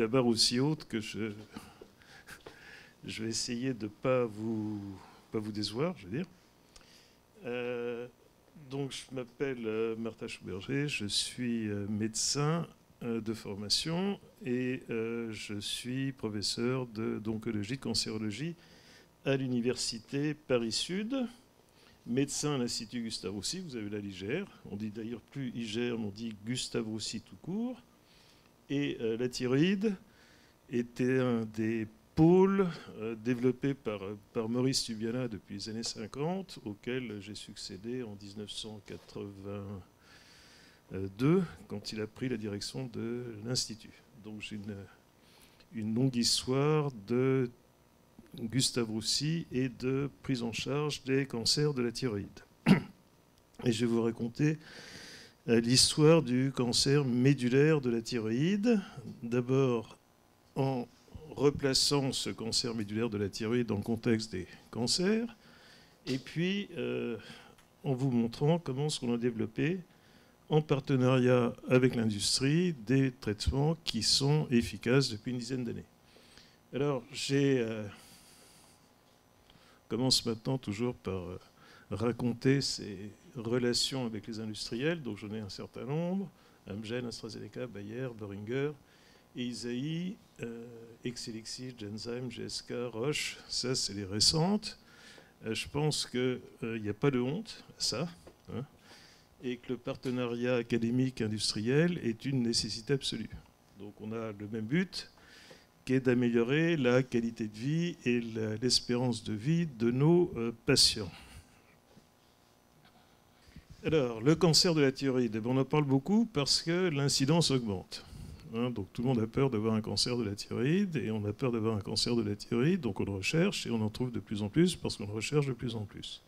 la barre aussi haute que je vais essayer de ne pas vous décevoir, je veux dire. Donc, je m'appelle Martin Schouberger, je suis médecin de formation et je suis professeur d'oncologie, de cancérologie à l'université Paris-Sud, médecin à l'Institut Gustave Roussy, vous avez là l'IGR, on dit d'ailleurs plus IGR, on dit Gustave Roussy tout court, et la thyroïde était un des pôles développés par Maurice Tubiana depuis les années 50, auquel j'ai succédé en 1982, quand il a pris la direction de l'Institut. Donc j'ai une longue histoire de Gustave Roussy et de prise en charge des cancers de la thyroïde. Et je vais vous raconter l'histoire du cancer médulaire de la thyroïde, d'abord en replaçant ce cancer médulaire de la thyroïde dans le contexte des cancers, et puis en vous montrant comment on a développé, en partenariat avec l'industrie, des traitements qui sont efficaces depuis une dizaine d'années. Alors, commence maintenant toujours par raconter ces relations avec les industriels, donc j'en ai un certain nombre, Amgen, AstraZeneca, Bayer, Boehringer, et Isaïe, Exelixis, Genzyme, GSK, Roche, ça c'est les récentes. Je pense qu'il n'y a pas de honte à ça, hein, et que le partenariat académique industriel est une nécessité absolue. Donc on a le même but, qui est d'améliorer la qualité de vie et l'espérance de vie de nos patients. Alors, le cancer de la thyroïde, on en parle beaucoup parce que l'incidence augmente. Hein, donc tout le monde a peur d'avoir un cancer de la thyroïde, et on a peur d'avoir un cancer de la thyroïde, donc on le recherche, et on en trouve de plus en plus parce qu'on le recherche de plus en plus.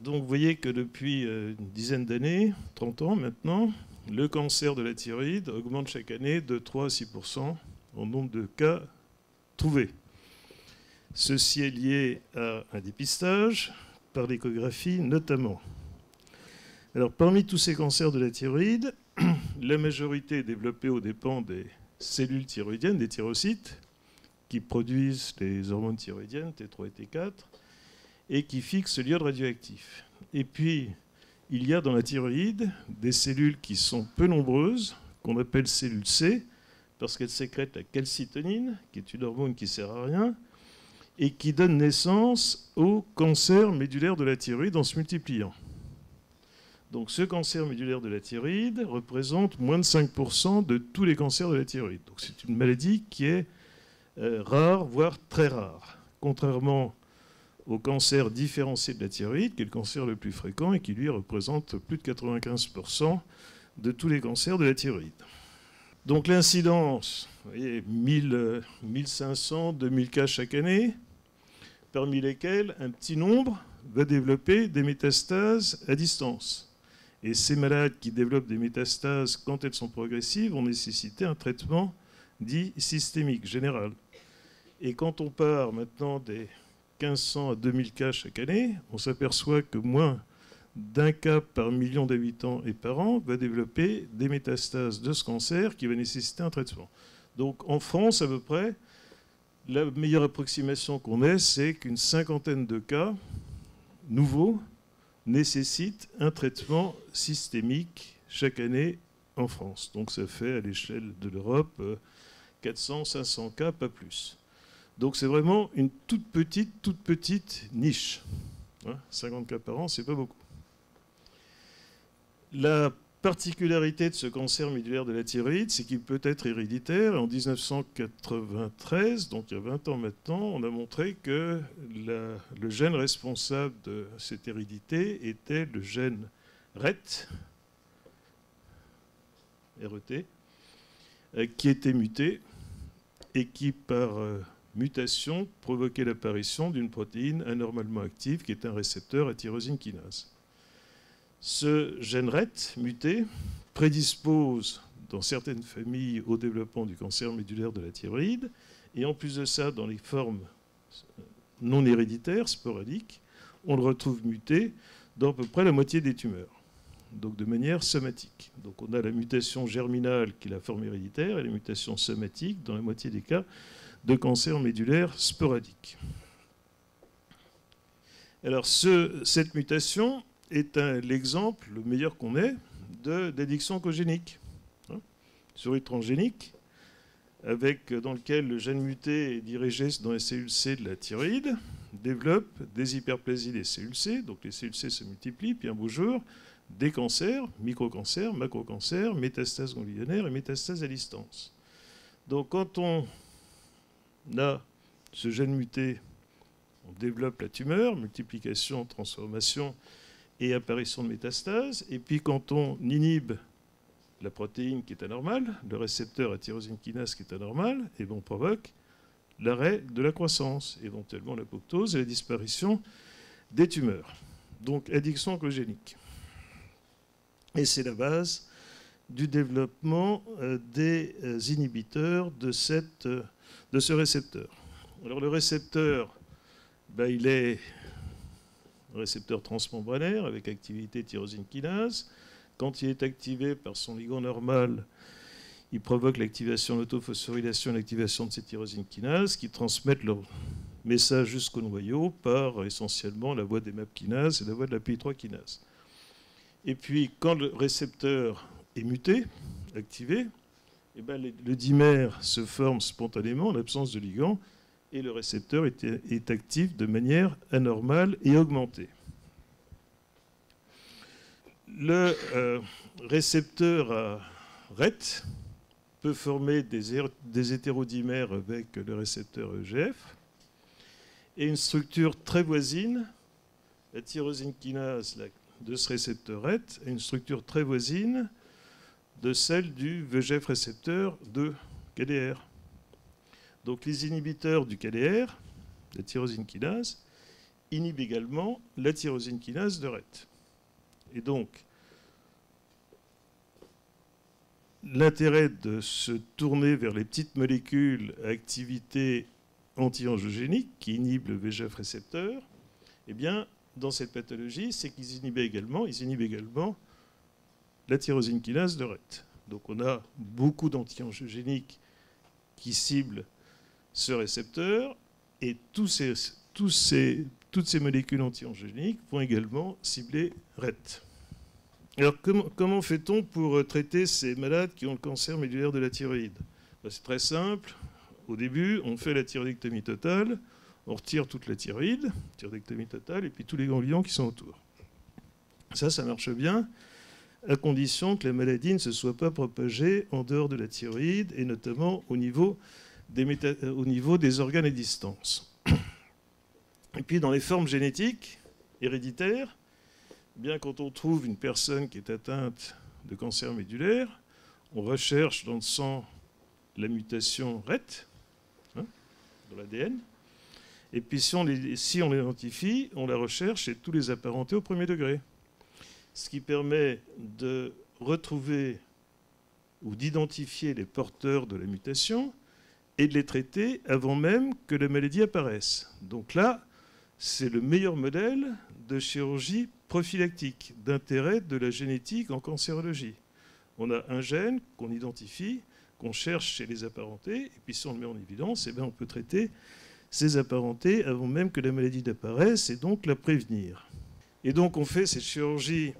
Donc vous voyez que depuis une dizaine d'années, 30 ans maintenant, le cancer de la thyroïde augmente chaque année de 3 à 6% en nombre de cas trouvés. Ceci est lié à un dépistage, par l'échographie notamment. Alors, parmi tous ces cancers de la thyroïde, la majorité est développée aux dépens des cellules thyroïdiennes, des thyrocytes, qui produisent les hormones thyroïdiennes, T3 et T4, et qui fixent l'iode radioactif. Et puis, il y a dans la thyroïde des cellules qui sont peu nombreuses, qu'on appelle cellules C, parce qu'elle sécrète la calcitonine, qui est une hormone qui ne sert à rien, et qui donne naissance au cancer médulaire de la thyroïde en se multipliant. Donc ce cancer médulaire de la thyroïde représente moins de 5% de tous les cancers de la thyroïde. Donc c'est une maladie qui est rare, voire très rare, contrairement au cancer différencié de la thyroïde, qui est le cancer le plus fréquent et qui lui représente plus de 95% de tous les cancers de la thyroïde. Donc l'incidence, vous voyez, 1500, 2000 cas chaque année, parmi lesquels un petit nombre va développer des métastases à distance. Et ces malades qui développent des métastases quand elles sont progressives vont nécessiter un traitement dit systémique, général. Et quand on part maintenant des 1500 à 2000 cas chaque année, on s'aperçoit que moins d'un cas par million d'habitants et par an va développer des métastases de ce cancer qui va nécessiter un traitement. Donc en France, à peu près, la meilleure approximation qu'on ait, c'est qu'une cinquantaine de cas nouveaux nécessitent un traitement systémique chaque année en France. Donc ça fait à l'échelle de l'Europe 400, 500 cas, pas plus. Donc c'est vraiment une toute petite niche. 50 cas par an, c'est pas beaucoup. La particularité de ce cancer médulaire de la thyroïde, c'est qu'il peut être héréditaire. En 1993, donc il y a 20 ans maintenant, on a montré que le gène responsable de cette hérédité était le gène RET, RET, qui était muté et qui, par mutation, provoquait l'apparition d'une protéine anormalement active qui est un récepteur à tyrosine kinase. Ce gène RET muté prédispose dans certaines familles au développement du cancer médulaire de la thyroïde, et en plus de ça, dans les formes non héréditaires, sporadiques, on le retrouve muté dans à peu près la moitié des tumeurs. donc de manière somatique. Donc on a la mutation germinale qui est la forme héréditaire et la mutation somatique, dans la moitié des cas, de cancer médulaire sporadique. Alors cette mutation est l'exemple, le meilleur qu'on ait, d'addiction oncogénique. Souris transgénique, dans lequel le gène muté est dirigé dans les cellules C de la thyroïde, développe des hyperplasies des cellules C, donc les cellules C se multiplient, puis un beau jour, des cancers, microcancers, macrocancers, métastases ganglionnaires et métastases à distance. Donc quand on a ce gène muté, on développe la tumeur, multiplication, transformation et apparition de métastases, et puis quand on inhibe la protéine qui est anormale, le récepteur à tyrosine kinase qui est anormal, et on provoque l'arrêt de la croissance, éventuellement l'apoptose et la disparition des tumeurs. Donc addiction oncogénique. Et c'est la base du développement des inhibiteurs de ce récepteur. Alors le récepteur, il est un récepteur transmembranaire avec activité tyrosine kinase. Quand il est activé par son ligand normal, il provoque l'activation de l'autophosphorylation et l'activation de ces tyrosines kinases qui transmettent leur message jusqu'au noyau par essentiellement la voie des MAP kinases et la voie de la PI3 kinase. Et puis, quand le récepteur est muté, activé, le dimère se forme spontanément en l'absence de ligand et le récepteur est actif de manière anormale et augmentée. Le récepteur à RET peut former des hétérodimères avec le récepteur EGF et une structure très voisine, la tyrosine kinase de ce récepteur RET, est une structure très voisine de celle du VEGF récepteur de KDR. Donc les inhibiteurs du KDR, la tyrosine kinase, inhibent également la tyrosine kinase de RET. Et donc, l'intérêt de se tourner vers les petites molécules à activité anti-angiogénique qui inhibent le VEGF récepteur, eh bien, dans cette pathologie, c'est qu'ils inhibent également la tyrosine kinase de RET. Donc on a beaucoup d'anti-angiogéniques qui ciblent ce récepteur et toutes ces molécules anti-angiogéniques vont également cibler RET. Alors, comment fait-on pour traiter ces malades qui ont le cancer médulaire de la thyroïde? C'est très simple. Au début, on fait la thyroïdectomie totale, on retire toute la thyroïde, thyroïdectomie totale, et puis tous les ganglions qui sont autour. Ça marche bien, à condition que la maladie ne se soit pas propagée en dehors de la thyroïde, et notamment au niveau des organes à distance. Et puis, dans les formes génétiques héréditaires, bien quand on trouve une personne qui est atteinte de cancer médulaire, on recherche dans le sang la mutation RET, dans l'ADN, et puis si on l'identifie, on la recherche et tous les apparentés au premier degré. Ce qui permet de retrouver ou d'identifier les porteurs de la mutation et de les traiter avant même que la maladie apparaisse. Donc là, c'est le meilleur modèle de chirurgie prophylactique, d'intérêt de la génétique en cancérologie. On a un gène qu'on identifie, qu'on cherche chez les apparentés, et puis si on le met en évidence, on peut traiter ces apparentés avant même que la maladie n'apparaisse et donc la prévenir. Et donc on fait cette chirurgie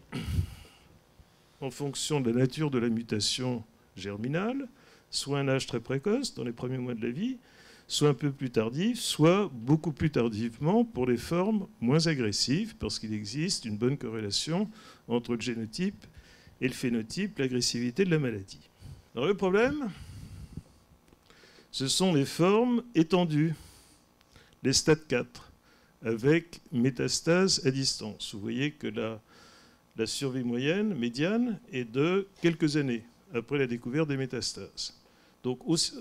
en fonction de la nature de la mutation germinale, soit un âge très précoce, dans les premiers mois de la vie, soit un peu plus tardif, soit beaucoup plus tardivement pour les formes moins agressives, parce qu'il existe une bonne corrélation entre le génotype et le phénotype, l'agressivité de la maladie. Alors le problème, ce sont les formes étendues, les stades 4, avec métastases à distance. Vous voyez que la survie médiane, est de quelques années après la découverte des métastases. Donc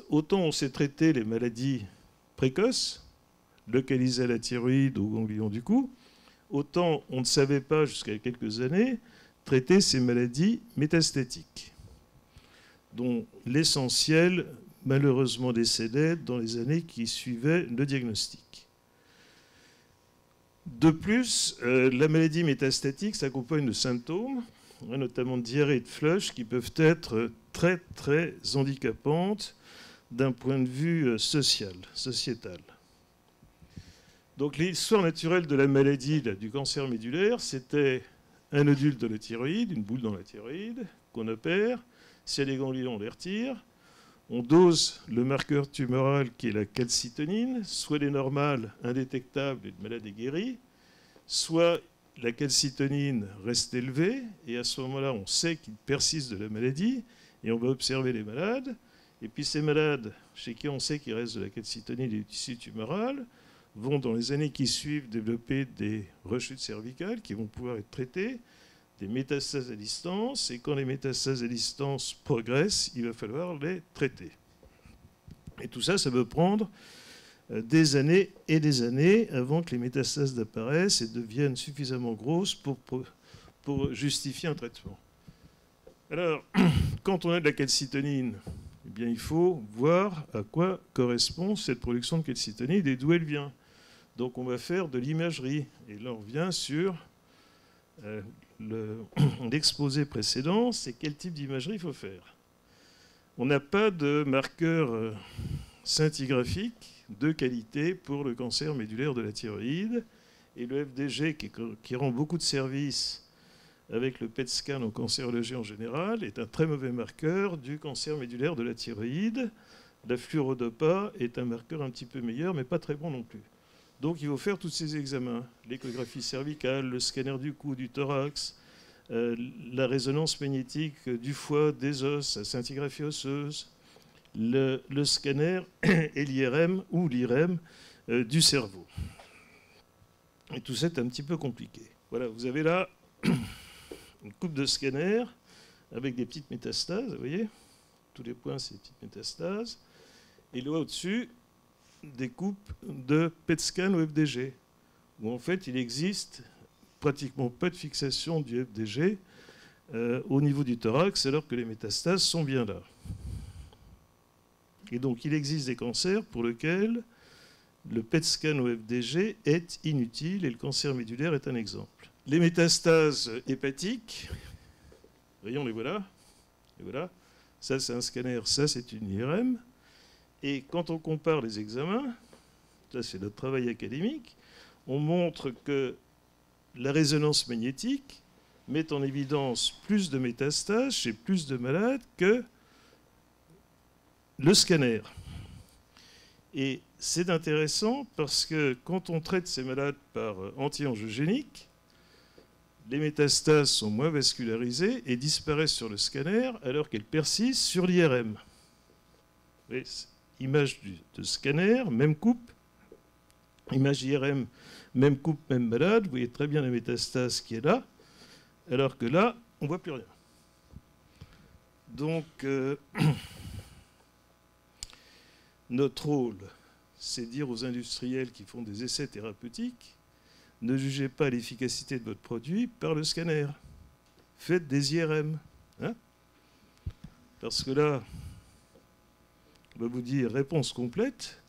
autant on sait traiter les maladies précoces, localisées à la thyroïde ou au ganglion du cou, autant on ne savait pas jusqu'à quelques années traiter ces maladies métastatiques, dont l'essentiel malheureusement décédait dans les années qui suivaient le diagnostic. De plus, la maladie métastatique s'accompagne de symptômes. notamment de diarrhée et de flush, qui peuvent être très, très handicapantes d'un point de vue sociétal. Donc l'histoire naturelle de la maladie du cancer médulaire, c'était un nodule de la thyroïde, une boule dans la thyroïde, qu'on opère. S'il y a des ganglions, on les retire. On dose le marqueur tumoral qui est la calcitonine, soit elle est normale, indétectable et le malade est guéri, soit la calcitonine reste élevée, et à ce moment-là, on sait qu'il persiste de la maladie, et on va observer les malades. Et puis ces malades, chez qui on sait qu'il reste de la calcitonine et du tissu tumoral, vont dans les années qui suivent développer des rechutes cervicales qui vont pouvoir être traitées, des métastases à distance, et quand les métastases à distance progressent, il va falloir les traiter. Et tout ça, ça peut prendre des années et des années avant que les métastases apparaissent et deviennent suffisamment grosses pour justifier un traitement. Alors, quand on a de la calcitonine, eh bien, il faut voir à quoi correspond cette production de calcitonine et d'où elle vient. Donc on va faire de l'imagerie. Et là, on revient sur l'exposé précédent, c'est quel type d'imagerie il faut faire. On n'a pas de marqueur scintigraphique de qualité pour le cancer médulaire de la thyroïde. Et le FDG, qui rend beaucoup de services avec le PET scan en cancérologie en général, est un très mauvais marqueur du cancer médulaire de la thyroïde. La fluorodopa est un marqueur un petit peu meilleur, mais pas très bon non plus. Donc il faut faire tous ces examens, l'échographie cervicale, le scanner du cou, du thorax, la résonance magnétique du foie, des os, la scintigraphie osseuse, le scanner et l'IRM ou l'IRM du cerveau. Et tout ça est un petit peu compliqué. Voilà, vous avez là une coupe de scanner avec des petites métastases, vous voyez, tous les points c'est des petites métastases, et là au-dessus, des coupes de PET scan au FDG, où en fait il existe pratiquement pas de fixation du FDG au niveau du thorax, alors que les métastases sont bien là. Et donc il existe des cancers pour lesquels le PET scan au FDG est inutile, et le cancer médulaire est un exemple. Les métastases hépatiques, voyons, les voilà. Les voilà. Ça c'est un scanner, ça c'est une IRM. Et quand on compare les examens, ça c'est notre travail académique, on montre que la résonance magnétique met en évidence plus de métastases chez plus de malades que le scanner. Et c'est intéressant parce que quand on traite ces malades par anti-angiogénique, les métastases sont moins vascularisées et disparaissent sur le scanner alors qu'elles persistent sur l'IRM. Image de scanner, même coupe. Image IRM, même coupe, même malade. Vous voyez très bien la métastase qui est là. Alors que là, on ne voit plus rien. Donc, notre rôle, c'est dire aux industriels qui font des essais thérapeutiques, ne jugez pas l'efficacité de votre produit par le scanner. Faites des IRM. Hein? Parce que là, on va vous dire réponse complète,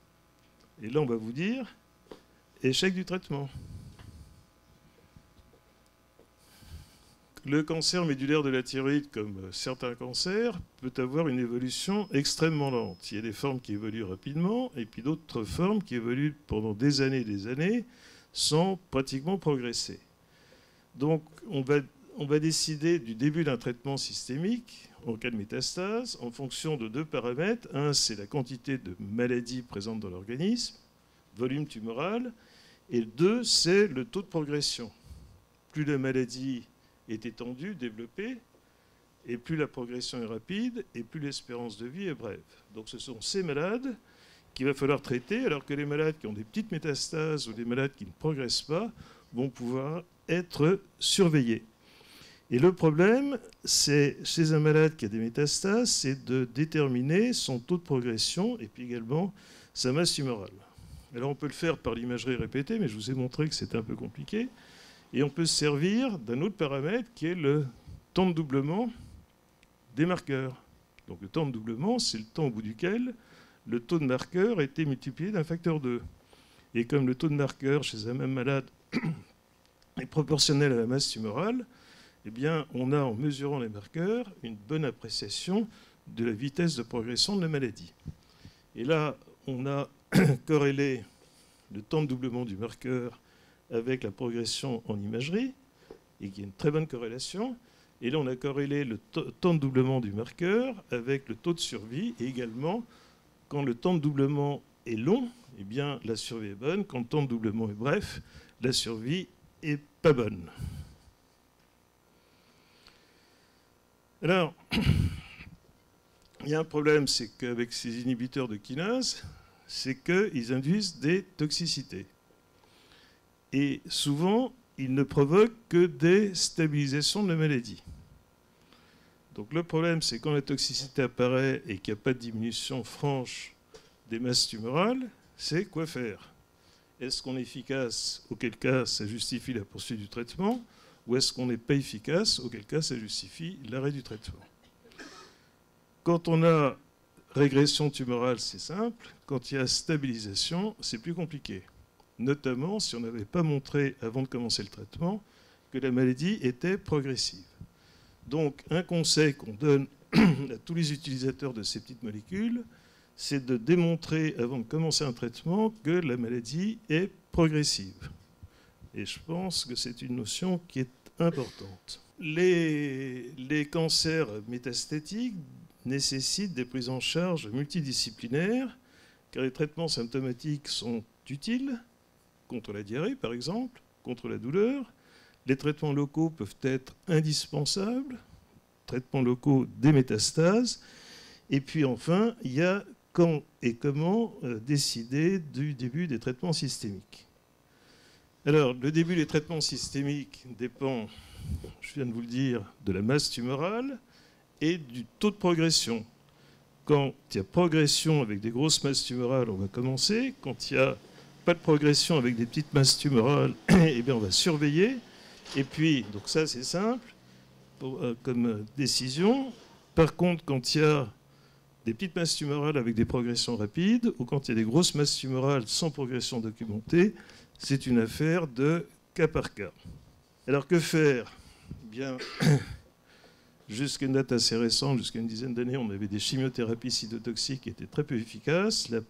et là on va vous dire échec du traitement. Le cancer médulaire de la thyroïde, comme certains cancers, peut avoir une évolution extrêmement lente. Il y a des formes qui évoluent rapidement, et puis d'autres formes qui évoluent pendant des années, sans pratiquement progresser. Donc on va décider du début d'un traitement systémique en cas de métastase, en fonction de deux paramètres. Un, c'est la quantité de maladies présentes dans l'organisme, volume tumoral, et deux, c'est le taux de progression. Plus la maladie est étendue, développée, et plus la progression est rapide, et plus l'espérance de vie est brève. Donc ce sont ces malades qu'il va falloir traiter, alors que les malades qui ont des petites métastases ou des malades qui ne progressent pas vont pouvoir être surveillés. Et le problème, c'est chez un malade qui a des métastases, c'est de déterminer son taux de progression et puis également sa masse tumorale. Alors on peut le faire par l'imagerie répétée, mais je vous ai montré que c'était un peu compliqué. Et on peut se servir d'un autre paramètre qui est le temps de doublement des marqueurs. Donc le temps de doublement, c'est le temps au bout duquel le taux de marqueur a été multiplié d'un facteur 2. Et comme le taux de marqueur chez un même malade est proportionnel à la masse tumorale, eh bien, on a, en mesurant les marqueurs, une bonne appréciation de la vitesse de progression de la maladie. Et là, on a corrélé le temps de doublement du marqueur avec la progression en imagerie, et qui est une très bonne corrélation. Et là, on a corrélé le temps de doublement du marqueur avec le taux de survie, et également, quand le temps de doublement est long, eh bien, la survie est bonne. Quand le temps de doublement est bref, la survie est pas bonne. Alors, il y a un problème, c'est qu'avec ces inhibiteurs de kinase, c'est qu'ils induisent des toxicités. Et souvent, ils ne provoquent que des stabilisations de la maladie. Donc le problème, c'est quand la toxicité apparaît et qu'il n'y a pas de diminution franche des masses tumorales, c'est quoi faire? Est-ce qu'on est efficace, auquel cas ça justifie la poursuite du traitement, ou est-ce qu'on n'est pas efficace, auquel cas ça justifie l'arrêt du traitement? Quand on a régression tumorale, c'est simple. Quand il y a stabilisation, c'est plus compliqué. Notamment si on n'avait pas montré, avant de commencer le traitement, que la maladie était progressive. Donc, un conseil qu'on donne à tous les utilisateurs de ces petites molécules, c'est de démontrer, avant de commencer un traitement, que la maladie est progressive. Et je pense que c'est une notion qui est importante. Les cancers métastatiques nécessitent des prises en charge multidisciplinaires, car les traitements symptomatiques sont utiles, contre la diarrhée par exemple, contre la douleur. Les traitements locaux peuvent être indispensables, traitements locaux des métastases. Et puis enfin, il y a quand et comment décider du début des traitements systémiques. Alors, le début des traitements systémiques dépend, je viens de vous le dire, de la masse tumorale et du taux de progression. Quand il y a progression avec des grosses masses tumorales, on va commencer. Quand il n'y a pas de progression avec des petites masses tumorales, eh bien on va surveiller. Et puis, donc ça c'est simple comme décision. Par contre, quand il y a des petites masses tumorales avec des progressions rapides, ou quand il y a des grosses masses tumorales sans progression documentée, c'est une affaire de cas par cas. Alors que faire? Eh bien, jusqu'à une date assez récente, jusqu'à une dizaine d'années, on avait des chimiothérapies cytotoxiques qui étaient très peu efficaces. La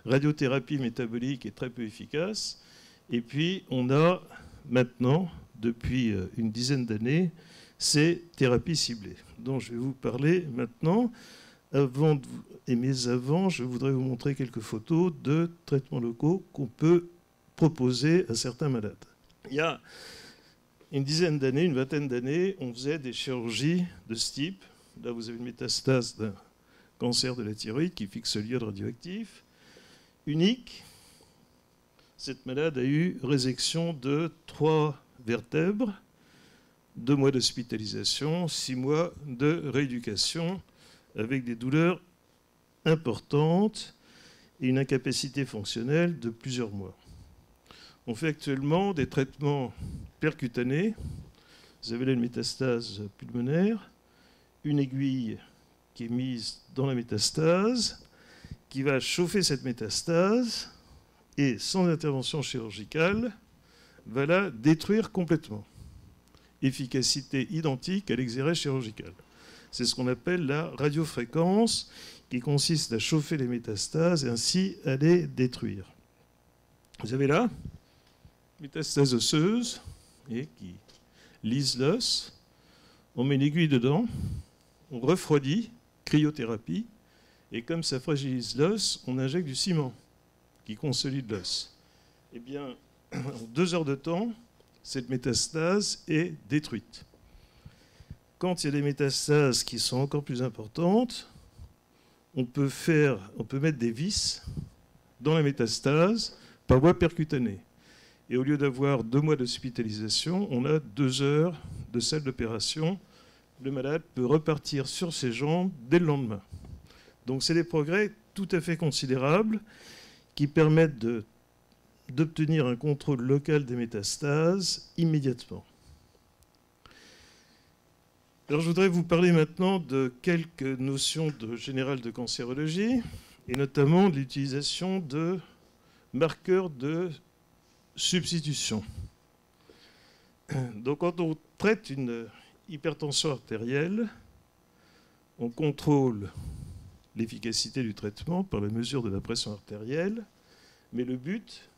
radiothérapie métabolique est très peu efficace. Et puis, on a maintenant, depuis une dizaine d'années, ces thérapies ciblées, dont je vais vous parler maintenant. Mais avant, je voudrais vous montrer quelques photos de traitements locaux qu'on peut proposer à certains malades. Il y a une dizaine d'années, une vingtaine d'années, on faisait des chirurgies de ce type. Là, vous avez une métastase d'un cancer de la thyroïde qui fixe le iode radioactif. Unique. Cette malade a eu résection de 3 vertèbres, 2 mois d'hospitalisation, 6 mois de rééducation, avec des douleurs importantes et une incapacité fonctionnelle de plusieurs mois. On fait actuellement des traitements percutanés. Vous avez là une métastase pulmonaire, une aiguille qui est mise dans la métastase, qui va chauffer cette métastase et, sans intervention chirurgicale, va la détruire complètement. Efficacité identique à l'exérèse chirurgicale. C'est ce qu'on appelle la radiofréquence, qui consiste à chauffer les métastases et ainsi à les détruire. Vous avez là métastase osseuse et qui lise l'os. On met une aiguille dedans, on refroidit, cryothérapie, et comme ça fragilise l'os, on injecte du ciment qui consolide l'os. Eh bien, en 2 heures de temps, cette métastase est détruite. Quand il y a des métastases qui sont encore plus importantes, on peut mettre des vis dans la métastase par voie percutanée. Et au lieu d'avoir 2 mois d'hospitalisation, on a 2 heures de salle d'opération. Le malade peut repartir sur ses jambes dès le lendemain. Donc c'est des progrès tout à fait considérables qui permettent d'obtenir un contrôle local des métastases immédiatement. Alors je voudrais vous parler maintenant de quelques notions générales de cancérologie, et notamment de l'utilisation de marqueurs de substitution. Donc quand on traite une hypertension artérielle, on contrôle l'efficacité du traitement par la mesure de la pression artérielle, mais le but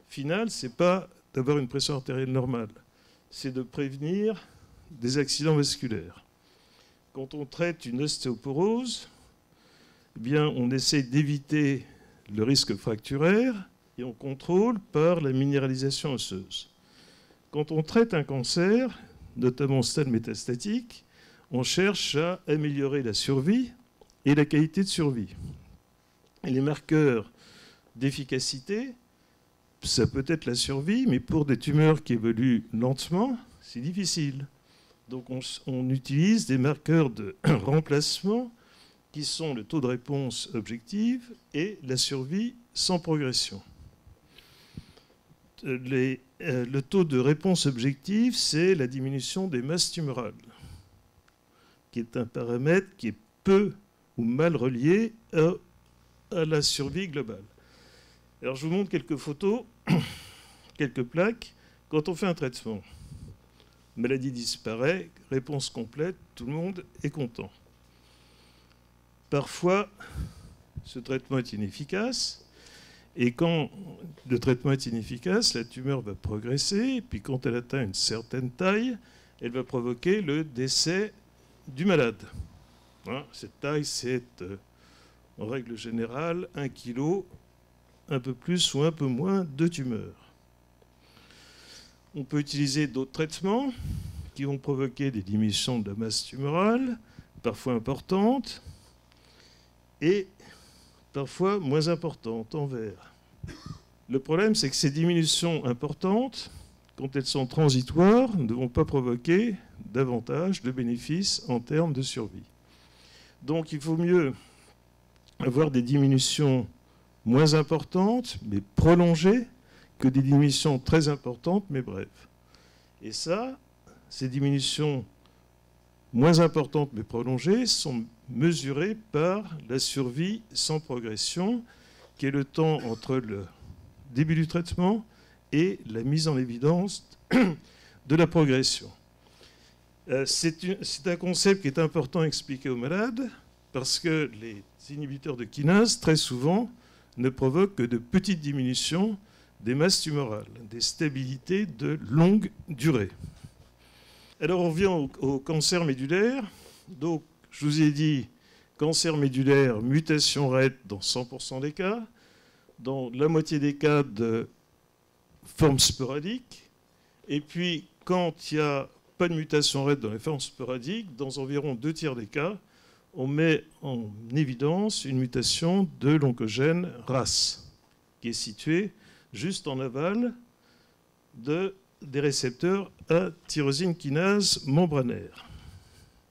final, ce n'est pas d'avoir une pression artérielle normale, c'est de prévenir des accidents vasculaires. Quand on traite une ostéoporose, eh bien, on essaie d'éviter le risque fracturaire et on contrôle par la minéralisation osseuse. Quand on traite un cancer, notamment au stade métastatique, on cherche à améliorer la survie et la qualité de survie. Et les marqueurs d'efficacité, ça peut être la survie, mais pour des tumeurs qui évoluent lentement, c'est difficile. Donc on utilise des marqueurs de remplacement qui sont le taux de réponse objective et la survie sans progression. Le taux de réponse objective, c'est la diminution des masses tumorales, qui est un paramètre qui est peu ou mal relié à la survie globale. Alors je vous montre quelques photos, quelques plaques. Quand on fait un traitement, maladie disparaît, réponse complète, tout le monde est content. Parfois, ce traitement est inefficace. Et quand le traitement est inefficace, la tumeur va progresser. Et puis quand elle atteint une certaine taille, elle va provoquer le décès du malade. Hein, cette taille, c'est en règle générale 1 kg, un peu plus ou un peu moins de tumeur. On peut utiliser d'autres traitements qui vont provoquer des diminutions de la masse tumorale, parfois importantes, et parfois moins importantes en vert. Le problème, c'est que ces diminutions importantes, quand elles sont transitoires, ne vont pas provoquer davantage de bénéfices en termes de survie. Donc il faut mieux avoir des diminutions moins importantes, mais prolongées, que des diminutions très importantes, mais brèves. Et ça, ces diminutions moins importantes, mais prolongées, sont mesurées par la survie sans progression, qui est le temps entre le début du traitement et la mise en évidence de la progression. C'est un concept qui est important à expliquer aux malades, parce que les inhibiteurs de kinase, très souvent, ne provoquent que de petites diminutions des masses tumorales, des stabilités de longue durée. Alors on revient au cancer médulaire. Donc je vous ai dit, cancer médulaire, mutation RET dans 100% des cas, dans la moitié des cas de forme sporadique, et puis quand il n'y a pas de mutation RET dans les formes sporadiques, dans environ 2/3 des cas, on met en évidence une mutation de l'oncogène RAS, qui est située juste en aval des récepteurs à tyrosine kinase membranaire.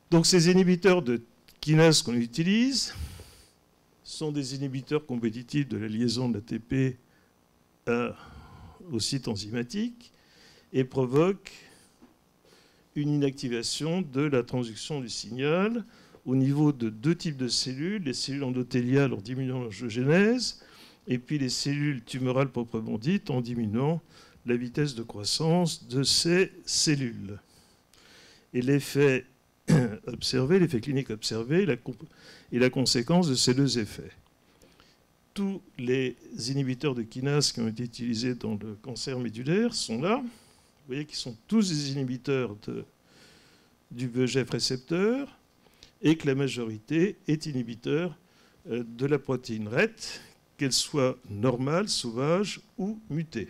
Donc ces inhibiteurs de kinase qu'on utilise sont des inhibiteurs compétitifs de la liaison de l'ATP au site enzymatique et provoquent une inactivation de la transduction du signal au niveau de 2 types de cellules, les cellules endothéliales en diminuant l'angiogénèse, et puis les cellules tumorales proprement dites en diminuant la vitesse de croissance de ces cellules. Et l'effet observé, l'effet clinique observé, est la conséquence de ces deux effets. Tous les inhibiteurs de kinase qui ont été utilisés dans le cancer médulaire sont là. Vous voyez qu'ils sont tous des inhibiteurs du VEGF récepteur et que la majorité est inhibiteur de la protéine RET, qu'elle soit normale, sauvage ou mutée.